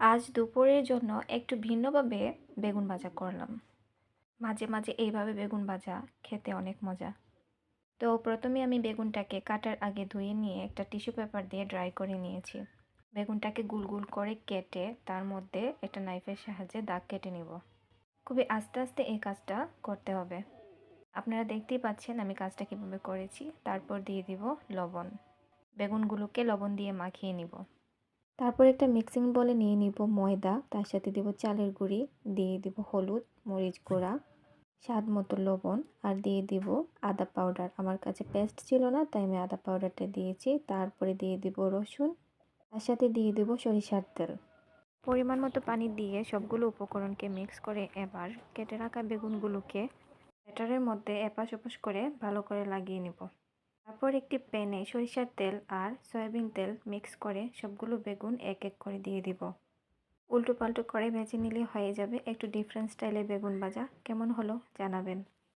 আজ দুপুরের জন্য একটু ভিন্নভাবে বেগুন ভাজা করলাম। মাঝে মাঝে এইভাবে বেগুন ভাজা খেতে অনেক মজা। তো প্রথমে আমি বেগুনটাকে কাটার আগে ধুয়ে নিয়ে একটা টিস্যু পেপার দিয়ে ড্রাই করে নিয়েছি। বেগুনটাকে গুল গুল করে কেটে তার মধ্যে একটা নাইফের সাহায্যে দাগ কেটে নিব। খুবই আস্তে আস্তে এই কাজটা করতে হবে। আপনারা দেখতেই পাচ্ছেন আমি কাজটা কীভাবে করেছি। তারপর দিয়ে দিব লবণ। বেগুনগুলোকে লবণ দিয়ে মাখিয়ে নিব। তারপর একটা মিক্সিং বলে নিয়ে নিব ময়দা, তার সাথে দিব চালের গুঁড়ি, দিয়ে দিব হলুদ, মরিচ গুঁড়া, স্বাদ মতো লবণ, আর দিয়ে দিব আদা পাউডার। আমার কাছে পেস্ট ছিল না, তাই আমি আদা পাউডারটা দিয়েছি। তারপরে দিয়ে দিব রসুন, তার সাথে দিয়ে দিব সরিষার তেল। পরিমাণ মতো পানি দিয়ে সবগুলো উপকরণকে মিক্স করে এবার কেটে রাখা বেগুনগুলোকে ব্যাটারের মধ্যে এপাশ ওপাশ করে ভালো করে লাগিয়ে নিব। তারপর একটি প্যানে সরিষার তেল আর সয়াবিন তেল মিক্স করে সবগুলো বেগুন এক এক করে দিয়ে দিব। উল্টো পাল্টো করে ভেজে নিলে হয়ে যাবে একটু ডিফারেন্ট স্টাইলের বেগুন ভাজা। কেমন হলো জানাবেন।